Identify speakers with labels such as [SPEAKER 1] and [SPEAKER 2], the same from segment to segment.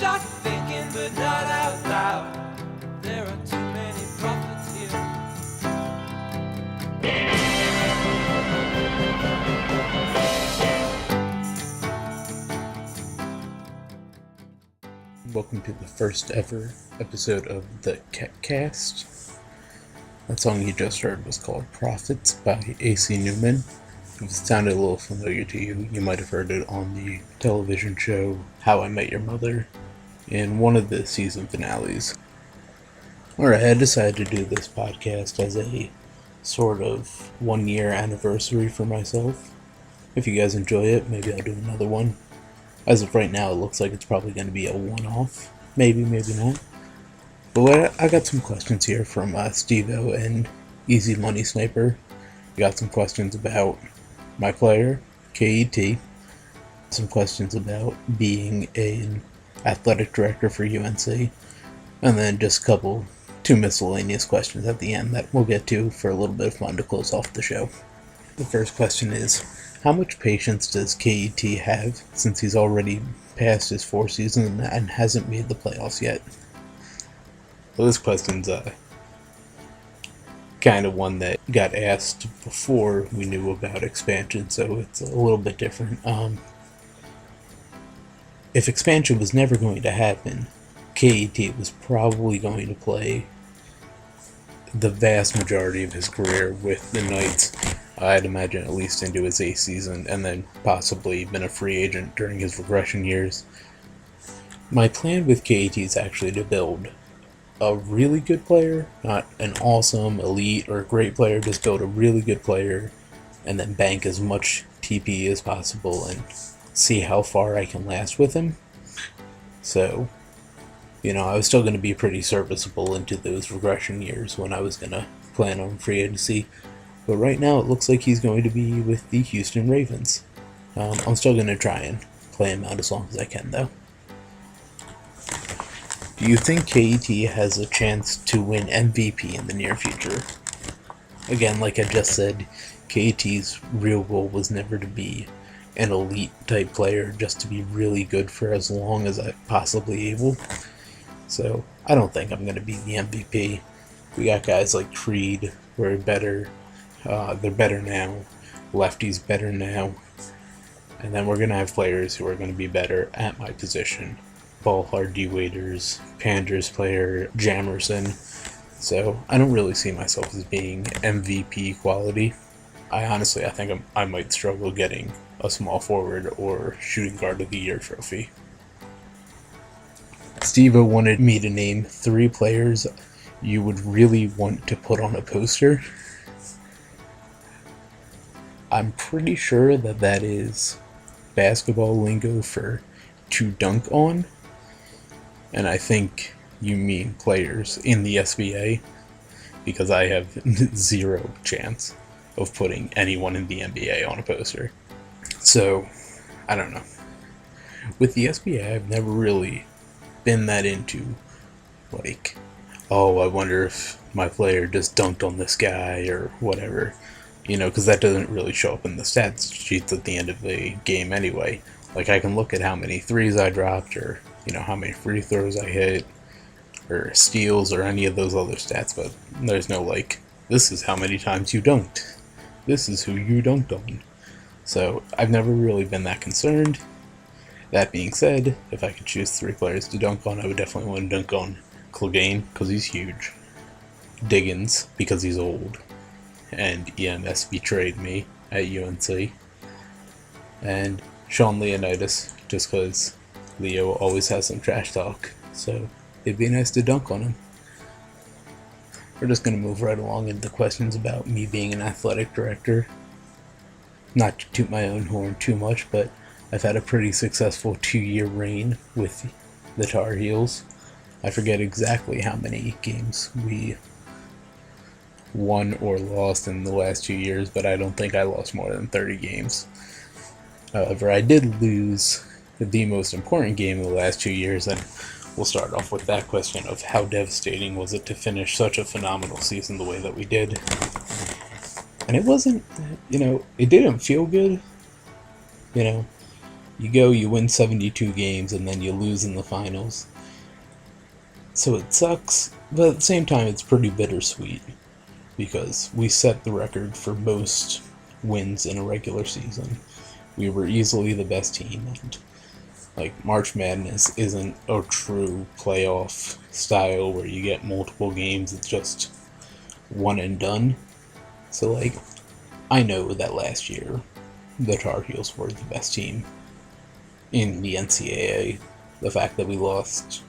[SPEAKER 1] shot, thinking but not out loud. There are too many prophets here.
[SPEAKER 2] Welcome to the first ever episode of the KETcast. That song you just heard was called Prophets by A.C. Newman. If it sounded a little familiar to you, you might have heard it on the television show How I Met Your Mother in one of the season finales. Alright, I decided to do this podcast as a sort of 1 year anniversary for myself. If you guys enjoy it, maybe I'll do another one. As of right now, it looks like it's probably going to be a one-off. Maybe, maybe not. But I got some questions here from Steve-O and Easy Money Sniper. We got some questions about my player, KET. Some questions about being an athletic director for UNC. And then just two miscellaneous questions at the end that we'll get to for a little bit of fun to close off the show. The first question is, how much patience does KET have since he's already passed his 4 seasons and hasn't made the playoffs yet? Well, this question's kind of one that got asked before we knew about expansion, so it's a little bit different. If expansion was never going to happen, KET was probably going to play the vast majority of his career with the Knights. I'd imagine at least into his 8th season, and then possibly been a free agent during his regression years. My plan with KET is actually to build a really good player, not an awesome, elite, or great player, just build a really good player, and then bank as much TP as possible and see how far I can last with him. So, I was still going to be pretty serviceable into those regression years when I was going to plan on free agency. But right now it looks like he's going to be with the Houston Ravens. I'm still going to try and play him out as long as I can, though. Do you think KET has a chance to win MVP in the near future? Again, like I just said, KET's real goal was never to be an elite type player, just to be really good for as long as I'm possibly able. So I don't think I'm going to be the MVP. We got guys like Creed who are better. They're better now. Lefty's better now. And then we're going to have players who are going to be better at my position. Ballhard D-Waiters, Pander's player, Jamerson. So I don't really see myself as being MVP quality. I think I might struggle getting a small forward or shooting guard of the year trophy. Steve-O wanted me to name 3 players you would really want to put on a poster. I'm pretty sure that is basketball lingo for to dunk on, and I think you mean players in the SBA, because I have 0 chance of putting anyone in the NBA on a poster. So, I don't know. With the SBA, I've never really been that into, I wonder if my player just dunked on this guy or whatever. Because that doesn't really show up in the stats sheets at the end of the game anyway. I can look at how many threes I dropped, or, how many free throws I hit, or steals, or any of those other stats, but there's no, this is how many times you dunked. This is who you dunked on. So, I've never really been that concerned. That being said, if I could choose 3 players to dunk on, I would definitely want to dunk on Clegane, because he's huge. Diggins, because he's old. And EMS betrayed me at UNC. And Sean Leonidas, just because Leo always has some trash talk, so it'd be nice to dunk on him. We're just going to move right along into the questions about me being an athletic director. Not to toot my own horn too much, but I've had a pretty successful 2-year reign with the Tar Heels. I forget exactly how many games we won or lost in the last 2 years, but I don't think I lost more than 30 games. However, I did lose the most important game of the last 2 years, and we'll start off with that question of how devastating was it to finish such a phenomenal season the way that we did. And it wasn't, it didn't feel good. you win 72 games, and then you lose in the finals. So it sucks, but at the same time, it's pretty bittersweet because we set the record for most wins in a regular season. We were easily the best team, and like March Madness isn't a true playoff style where you get multiple games, it's just one and done. So like, I know that last year the Tar Heels were the best team in the NCAA. The fact that we lost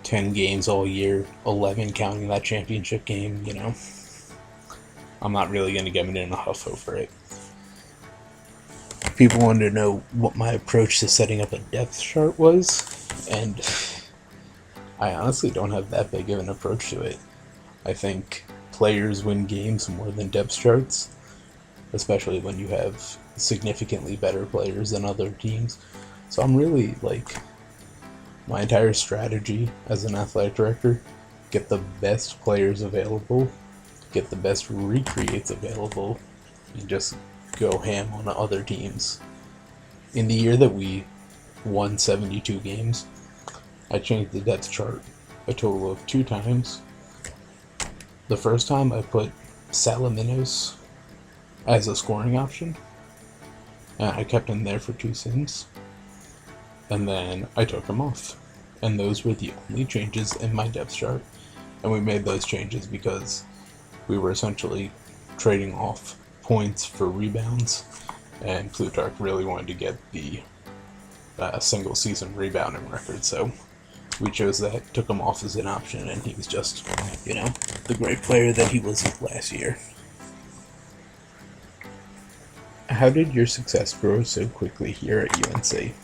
[SPEAKER 2] 10 games all year, 11 counting that championship game, I'm not really going to get in a huff over it. People wanted to know what my approach to setting up a depth chart was, and I honestly don't have that big of an approach to it. I think players win games more than depth charts, especially when you have significantly better players than other teams. So I'm really, my entire strategy as an athletic director, get the best players available, get the best recreates available, and just go ham on other teams. In the year that we won 72 games, I changed the depth chart a total of 2 times. The first time I put Salaminos as a scoring option, and I kept him there for 2 sims, and then I took him off. And those were the only changes in my depth chart. And we made those changes because we were essentially trading off points for rebounds, and Plutarch really wanted to get the single season rebounding record, so we chose that, took him off as an option, and he was just, the great player that he was last year. How did your success grow so quickly here at UNC?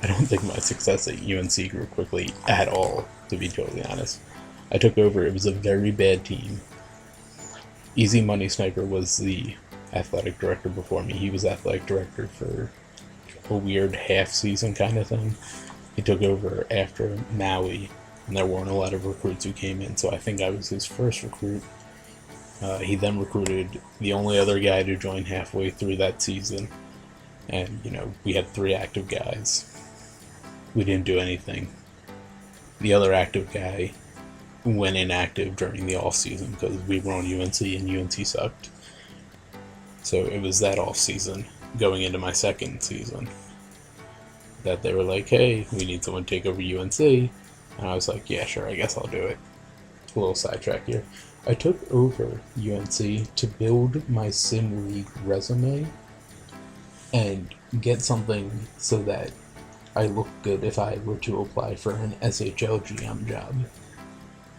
[SPEAKER 2] I don't think my success at UNC grew quickly at all, to be totally honest. I took over, it was a very bad team. Easy Money Sniper was the athletic director before me. He was athletic director for a weird half-season kind of thing. He took over after Maui, and there weren't a lot of recruits who came in, so I think I was his first recruit. He then recruited the only other guy to join halfway through that season, and, we had 3 active guys. We didn't do anything. The other active guy went inactive during the off season because we were on UNC and UNC sucked. So it was that off season, going into my second season, that they were like, hey, we need someone to take over UNC. And I was like, yeah, sure, I guess I'll do it. A little sidetrack here. I took over UNC to build my Sim League resume and get something so that I look good if I were to apply for an SHL GM job.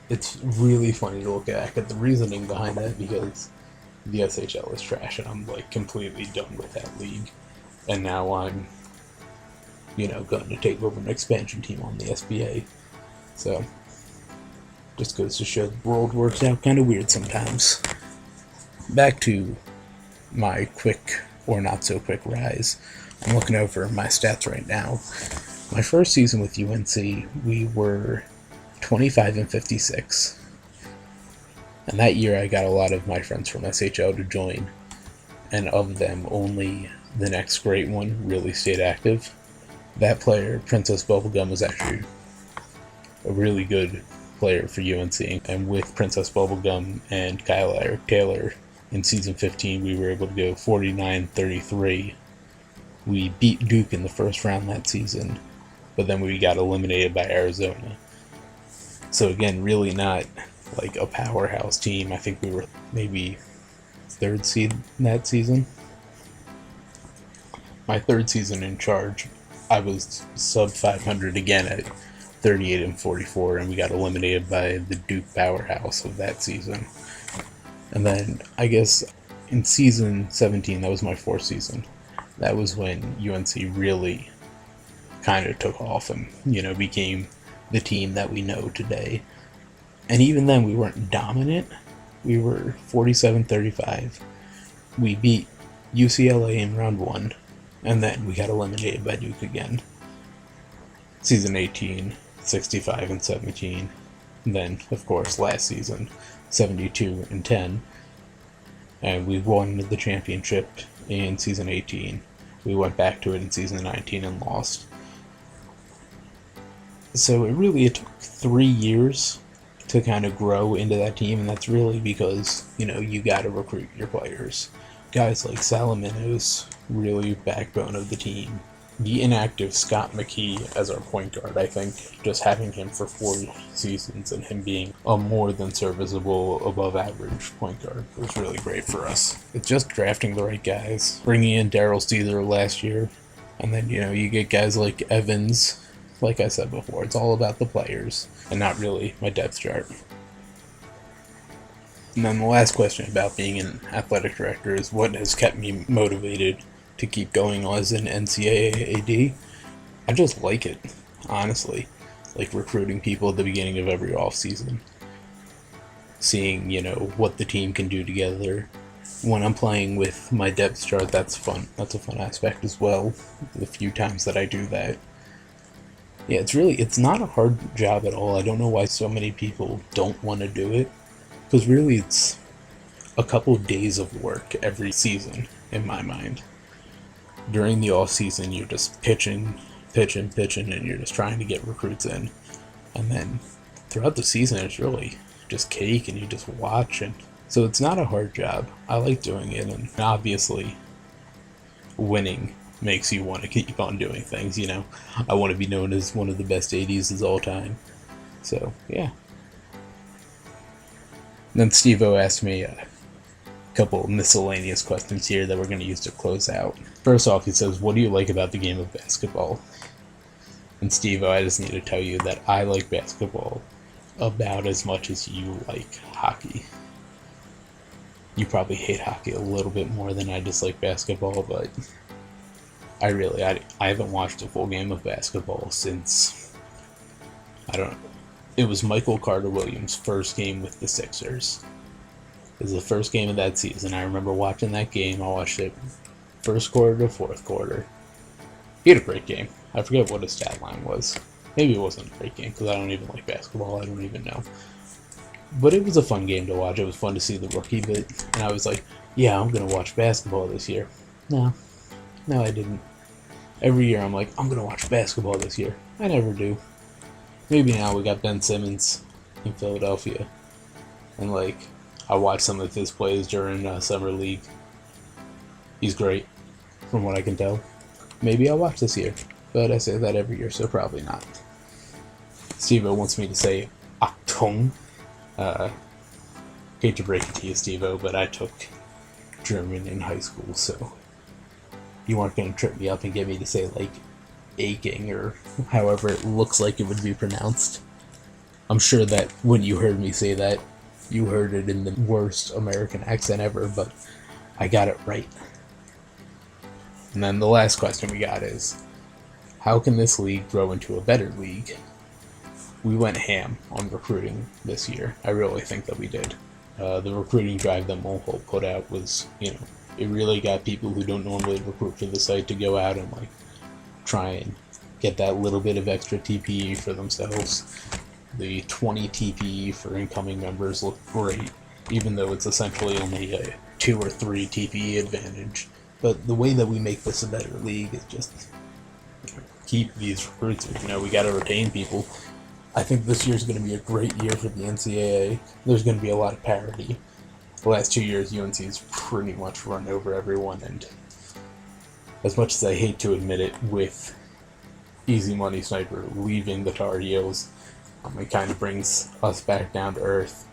[SPEAKER 2] It's really funny to look back at the reasoning behind that because the SHL is trash and I'm completely done with that league. And now I'm, going to take over an expansion team on the SBA. So, just goes to show the world works out kind of weird sometimes. Back to my quick or not so quick rise. I'm looking over my stats right now. My first season with UNC, we were 25 and 56. And that year I got a lot of my friends from SHL to join. And of them, only the next great one really stayed active. That player, Princess Bubblegum, was actually a really good player for UNC. And with Princess Bubblegum and Kyle Eric Taylor in season 15, we were able to go 49-33. We beat Duke in the first round that season, but then we got eliminated by Arizona. So again, really not a powerhouse team. I think we were maybe 3rd seed in that season. My 3rd season in charge, I was sub 500 again at 38 and 44, and we got eliminated by the Duke powerhouse of that season. And then, I guess, in season 17, that was my 4th season. That was when UNC really kind of took off and, became the team that we know today. And even then, we weren't dominant. We were 47-35. We beat UCLA in round 1, and then we got eliminated by Duke again. Season 18, 65 and 17. And then, of course, last season, 72 and 10. And we won the championship in season 18. We went back to it in season 19 and lost. So it took 3 years to kind of grow into that team, and that's really because, you got to recruit your players. Guys like Salaminos, really backbone of the team. The inactive Scott McKee as our point guard, I think, just having him for 4 seasons and him being a more than serviceable, above average point guard was really great for us. It's just drafting the right guys, bringing in Daryl Steither last year, and then, you get guys like Evans. Like I said before, it's all about the players and not really my depth chart. And then the last question about being an athletic director is what has kept me motivated to keep going as an NCAA AD. I just like it, honestly. Like recruiting people at the beginning of every off season. Seeing, what the team can do together. When I'm playing with my depth chart, that's fun. That's a fun aspect as well. The few times that I do that. Yeah, it's not a hard job at all. I don't know why so many people don't want to do it. Because really it's a couple of days of work every season, in my mind. During the off season, you're just pitching, and you're just trying to get recruits in. And then throughout the season, it's really just cake, and you just watch. And so it's not a hard job. I like doing it, and obviously winning makes you want to keep on doing things, I want to be known as one of the best ADs of all time. So, yeah. And then Steve-O asked me a couple miscellaneous questions here that we're going to use to close out. First off, he says, what do you like about the game of basketball? And Steve-O, I just need to tell you that I like basketball about as much as you like hockey. You probably hate hockey a little bit more than I dislike basketball, but I haven't watched a full game of basketball since, I don't know, it was Michael Carter-Williams' first game with the Sixers. It was the first game of that season. I remember watching that game. I watched it first quarter to fourth quarter. He had a great game. I forget what his stat line was. Maybe it wasn't a great game because I don't even like basketball. I don't even know. But it was a fun game to watch. It was fun to see the rookie bit. And I was like, yeah, I'm going to watch basketball this year. No, I didn't. Every year I'm like, I'm going to watch basketball this year. I never do. Maybe now we got Ben Simmons in Philadelphia. And I watched some of his plays during Summer League. He's great, from what I can tell. Maybe I'll watch this year. But I say that every year, so probably not. Steve-O wants me to say Achtung. Hate to break it to you, Steve-O, but I took German in high school, so you weren't going to trip me up and get me to say, aching, or however it looks like it would be pronounced. I'm sure that when you heard me say that, you heard it in the worst American accent ever, but I got it right. And then the last question we got is, how can this league grow into a better league? We went ham on recruiting this year. I really think that we did. The recruiting drive that Mulhall put out was, it really got people who don't normally recruit for the site to go out and try and get that little bit of extra TPE for themselves. The 20 TPE for incoming members looked great, even though it's essentially only a 2 or 3 TPE advantage. But the way that we make this a better league is just keep these recruits. We got to retain people. I think this year's going to be a great year for the NCAA. There's going to be a lot of parity. The last 2 years, UNC's pretty much run over everyone, and as much as I hate to admit it, with Easy Money Sniper leaving the Tar Heels, it kind of brings us back down to earth.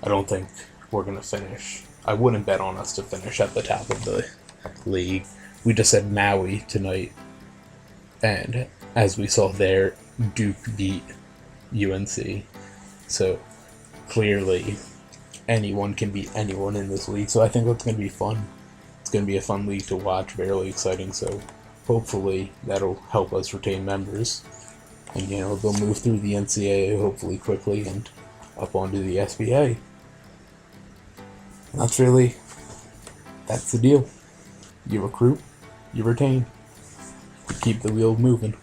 [SPEAKER 2] I don't think we're going to finish. I wouldn't bet on us to finish at the top of the league. We just said Maui tonight, and as we saw there, Duke beat UNC. So clearly anyone can beat anyone in this league. So I think that's going to be fun. It's going to be a fun league to watch, fairly exciting. So hopefully that'll help us retain members. And, they'll move through the NCAA hopefully quickly and up onto the SBA. And that's the deal. You recruit, you retain, you keep the wheel moving.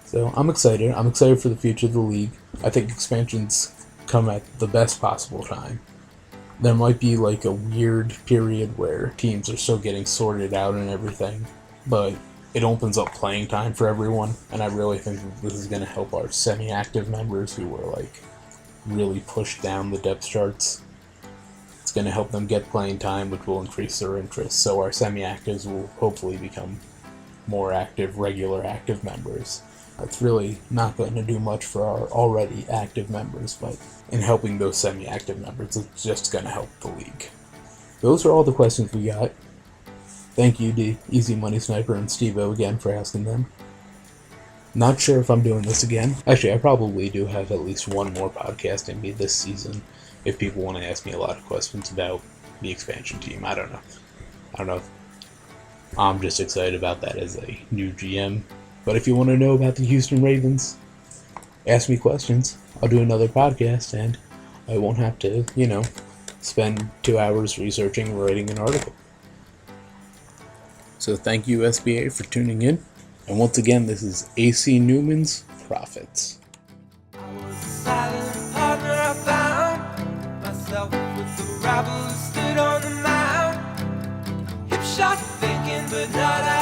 [SPEAKER 2] So I'm excited. I'm excited for the future of the league. I think expansions come at the best possible time. There might be a weird period where teams are still getting sorted out and everything. but it opens up playing time for everyone, and I really think that this is going to help our semi-active members who were like really pushed down the depth charts. It's going to help them get playing time, which will increase their interest, so our semi-actives will hopefully become more active, regular active members. It's really not going to do much for our already active members, but in helping those semi-active members, it's just going to help the league. Those are all the questions we got. Thank you to Easy Money Sniper and Steve-O again for asking them. Not sure if I'm doing this again. Actually, I probably do have at least one more podcast in me this season if people want to ask me a lot of questions about the expansion team. I don't know. I'm just excited about that as a new GM. But if you want to know about the Houston Ravens, ask me questions. I'll do another podcast and I won't have to, spend 2 hours researching and writing an article. So thank you, SBA, for tuning in. And once again, this is AC Newman's Profits.
[SPEAKER 1] I was a silent partner, I found myself with the rabble who stood on the mound. Hip shot thinking, but not out.